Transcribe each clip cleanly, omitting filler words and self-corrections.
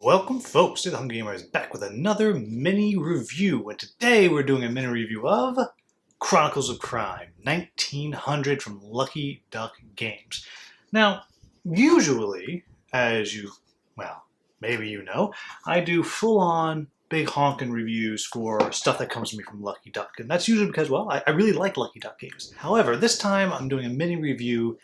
Welcome folks to the Hungry Gamers back with another mini review, and today we're doing a mini review of Chronicles of Crime 1900 from Lucky Duck Games. Now, usually, maybe you know, I do full-on big honkin' reviews for stuff that comes to me from Lucky Duck, and that's usually because, I really like Lucky Duck games. However, this time I'm doing a mini review,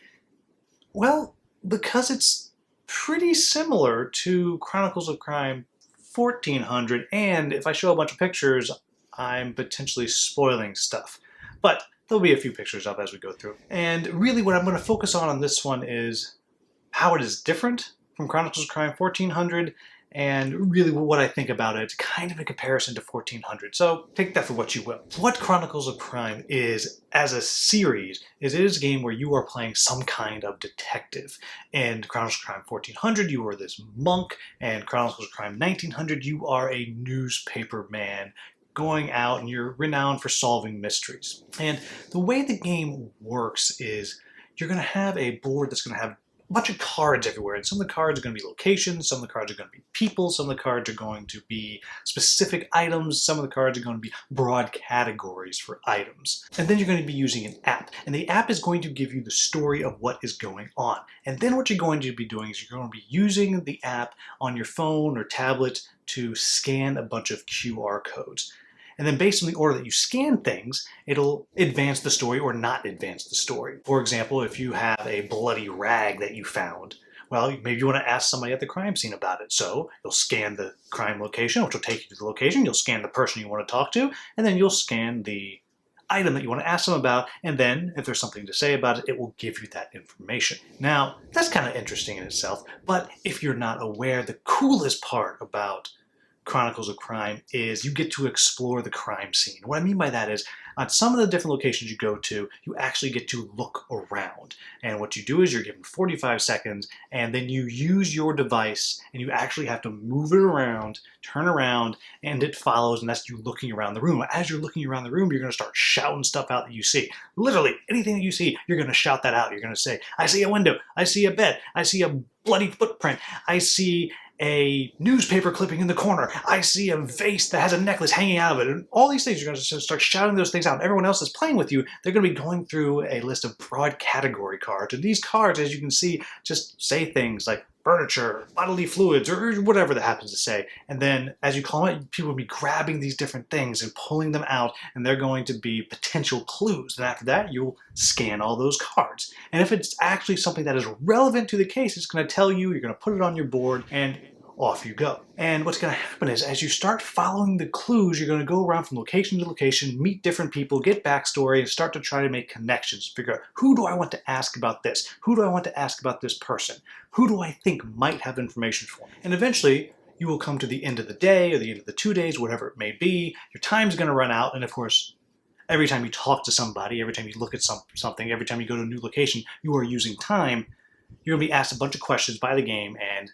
because it's pretty similar to Chronicles of Crime 1400, and if I show a bunch of pictures, I'm potentially spoiling stuff. But there'll be a few pictures up as we go through. And really what I'm going to focus on this one is how it is different from Chronicles of Crime 1400, and really what I think about it, kind of in comparison to 1400. So take that for what you will. What Chronicles of Crime is, as a series, is it is a game where you are playing some kind of detective. In Chronicles of Crime 1400, you are this monk, and Chronicles of Crime 1900, you are a newspaper man going out, and you're renowned for solving mysteries. And the way the game works is you're going to have a board that's going to have a bunch of cards everywhere, and some of the cards are going to be locations, some of the cards are going to be people, some of the cards are going to be specific items, some of the cards are going to be broad categories for items. And then you're going to be using an app, and the app is going to give you the story of what is going on. And then what you're going to be doing is you're going to be using the app on your phone or tablet to scan a bunch of QR codes. And then based on the order that you scan things, it'll advance the story or not advance the story. For example, if you have a bloody rag that you found, well, maybe you want to ask somebody at the crime scene about it. So you'll scan the crime location, which will take you to the location. You'll scan the person you want to talk to, and then you'll scan the item that you want to ask them about, and then if there's something to say about it, it will give you that information. Now, that's kind of interesting in itself, but if you're not aware, the coolest part about Chronicles of Crime is you get to explore the crime scene. What I mean by that is, on some of the different locations you go to, you actually get to look around. And what you do is you're given 45 seconds, and then you use your device, and you actually have to move it around, turn around, and it follows, and that's you looking around the room. As you're looking around the room, you're going to start shouting stuff out that you see. Literally, anything that you see, you're going to shout that out. You're going to say, I see a window, I see a bed, I see a bloody footprint, I see a newspaper clipping in the corner, I see a vase that has a necklace hanging out of it, and all these things, you're going to start shouting those things out, and everyone else that's playing with you, they're going to be going through a list of broad category cards, and these cards, as you can see, just say things like furniture, bodily fluids, or whatever that happens to say. And then as you call it, people will be grabbing these different things and pulling them out, and they're going to be potential clues. And after that, you'll scan all those cards. And if it's actually something that is relevant to the case, it's going to tell you, you're going to put it on your board, and off you go. And what's going to happen is, as you start following the clues, you're going to go around from location to location, meet different people, get backstory, and start to try to make connections. Figure out, who do I want to ask about this? Who do I want to ask about this person? Who do I think might have information for me? And eventually, you will come to the end of the day, or the end of the 2 days, whatever it may be. Your time's going to run out, and of course, every time you talk to somebody, every time you look at something, every time you go to a new location, you are using time. You're going to be asked a bunch of questions by the game, and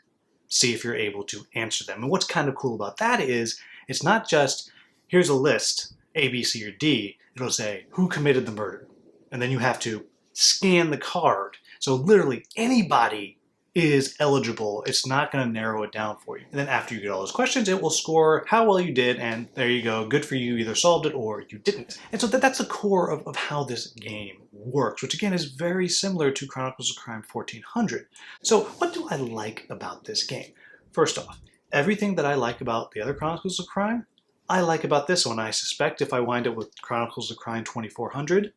see if you're able to answer them. And what's kind of cool about that is, it's not just, here's a list, A, B, C, or D. It'll say, who committed the murder? And then you have to scan the card. So literally anybody is eligible. It's not going to narrow it down for you. And then after you get all those questions, it will score how well you did, and there you go. Good for you. Either solved it or you didn't. And so that's the core of how this game works, which again is very similar to Chronicles of Crime 1400. So what do I like about this game? First off, everything that I like about the other Chronicles of Crime, I like about this one. I suspect if I wind up with Chronicles of Crime 2400,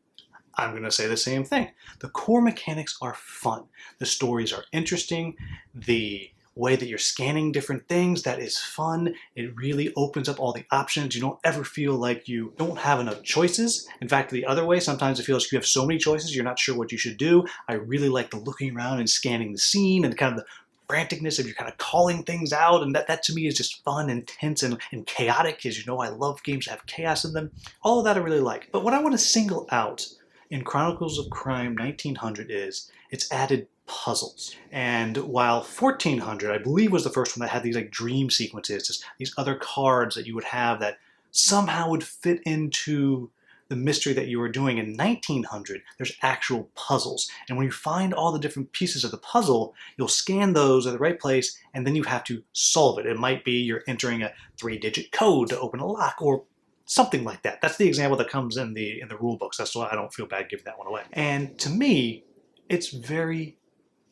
I'm going to say the same thing. The core mechanics are fun. The stories are interesting. The way that you're scanning different things, that is fun. It really opens up all the options. You don't ever feel like you don't have enough choices. In fact, the other way, sometimes it feels like you have so many choices, you're not sure what you should do. I really like the looking around and scanning the scene, and kind of the franticness of you kind of calling things out, and that to me is just fun and tense and chaotic. As you know, I love games that have chaos in them. All of that I really like. But what I want to single out in Chronicles of Crime 1900 is it's added puzzles. And while 1400, I believe, was the first one that had these like dream sequences, just these other cards that you would have that somehow would fit into the mystery that you were doing in 1900, there's actual puzzles. And when you find all the different pieces of the puzzle, you'll scan those at the right place, and then you have to solve it. It might be you're entering a 3-digit code to open a lock, or something like that. That's the example that comes in the rule books. That's why I don't feel bad giving that one away. And to me, it's very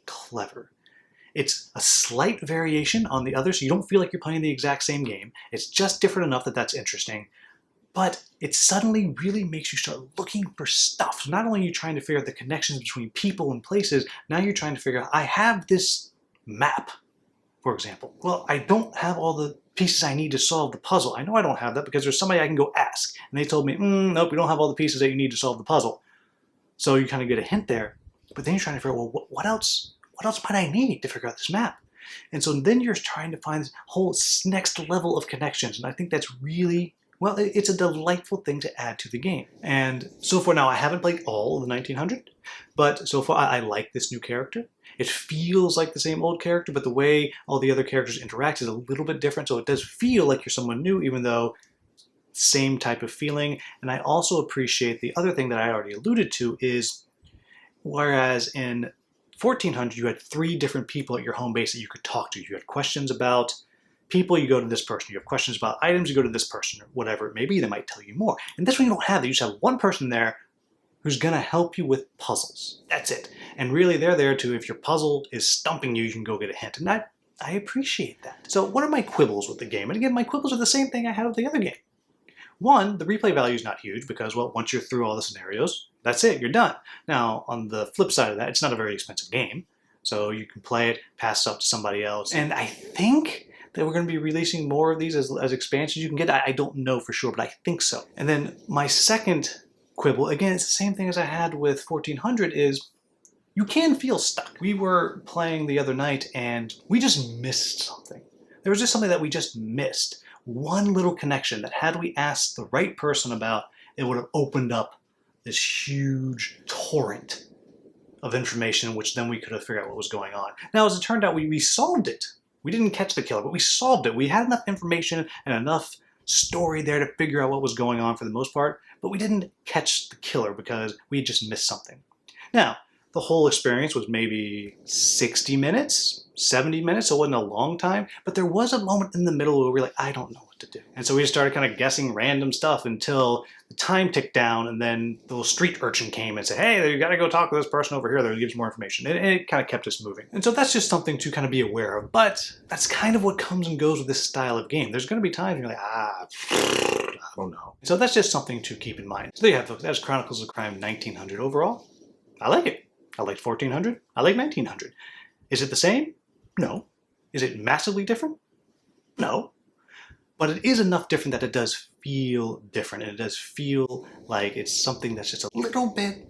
clever. It's a slight variation on the other, so you don't feel like you're playing the exact same game. It's just different enough that that's interesting. But it suddenly really makes you start looking for stuff. So not only are you trying to figure out the connections between people and places, now you're trying to figure out, I have this map, for example. Well, I don't have all the pieces I need to solve the puzzle. I know I don't have that because there's somebody I can go ask. And they told me, nope, we don't have all the pieces that you need to solve the puzzle. So you kind of get a hint there. But then you're trying to figure out, well, what else might I need to figure out this map? And so then you're trying to find this whole next level of connections. And I think that's really, well, it's a delightful thing to add to the game. And so far now, I haven't played all of the 1900, but so far I like this new character. It feels like the same old character, but the way all the other characters interact is a little bit different, so it does feel like you're someone new, even though same type of feeling. And I also appreciate the other thing that I already alluded to is, whereas in 1400 you had 3 different people at your home base that you could talk to. You had questions about people, you go to this person. You have questions about items, you go to this person, or whatever it may be. They might tell you more. And this one you don't have that. You just have one person there who's going to help you with puzzles. That's it. And really they're there to, if your puzzle is stumping you, you can go get a hint. And I appreciate that. So what are my quibbles with the game? And again, my quibbles are the same thing I had with the other game. One, the replay value is not huge because, well, once you're through all the scenarios, that's it, you're done. Now, on the flip side of that, it's not a very expensive game. So you can play it, pass it up to somebody else. And I think that we're going to be releasing more of these as expansions you can get. I don't know for sure, but I think so. And then my second quibble, again, it's the same thing as I had with 1400, is you can feel stuck. We were playing the other night and we just missed something. There was just something that we just missed. One little connection that had we asked the right person about, it would have opened up this huge torrent of information, which then we could have figured out what was going on. Now, as it turned out, we solved it. We didn't catch the killer, but we solved it. We had enough information and enough story there to figure out what was going on for the most part, but we didn't catch the killer because we just missed something. Now, the whole experience was maybe 60 minutes, 70 minutes, so it wasn't a long time, but there was a moment in the middle where we were like, I don't know what to do. And so we just started kind of guessing random stuff until the time ticked down, and then the little street urchin came and said, hey, you gotta go talk to this person over here that gives more information. And it kind of kept us moving. And so that's just something to kind of be aware of, but that's kind of what comes and goes with this style of game. There's gonna be times when you're like, I don't know. So that's just something to keep in mind. So there you have it, folks. That's Chronicles of Crime 1900 overall. I like it. I liked 1400. I like 1900. Is it the same? No. Is it massively different? No. But it is enough different that it does feel different, and it does feel like it's something that's just a little bit,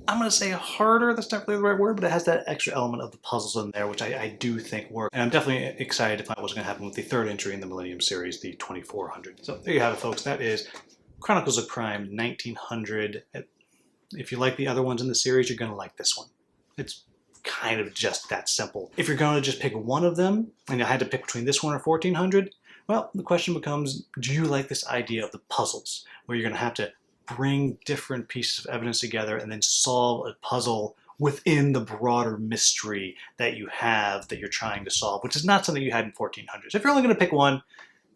I'm going to say harder, that's not really the right word, but it has that extra element of the puzzles in there, which I do think work. And I'm definitely excited to find out what's going to happen with the third entry in the Millennium Series, the 2400. So there you have it, folks. That is Chronicles of Crime 1900. If you like the other ones in the series, you're going to like this one. It's kind of just that simple. If you're going to just pick one of them, and I had to pick between this one or 1400, well, the question becomes, do you like this idea of the puzzles, where you're going to have to bring different pieces of evidence together and then solve a puzzle within the broader mystery that you have that you're trying to solve, which is not something you had in 1400. So if you're only going to pick one,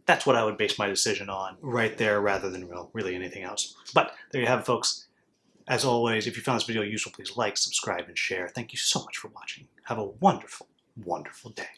that's what I would base my decision on right there rather than really anything else. But there you have it, folks. As always, if you found this video useful, please like, subscribe, and share. Thank you so much for watching. Have a wonderful, wonderful day.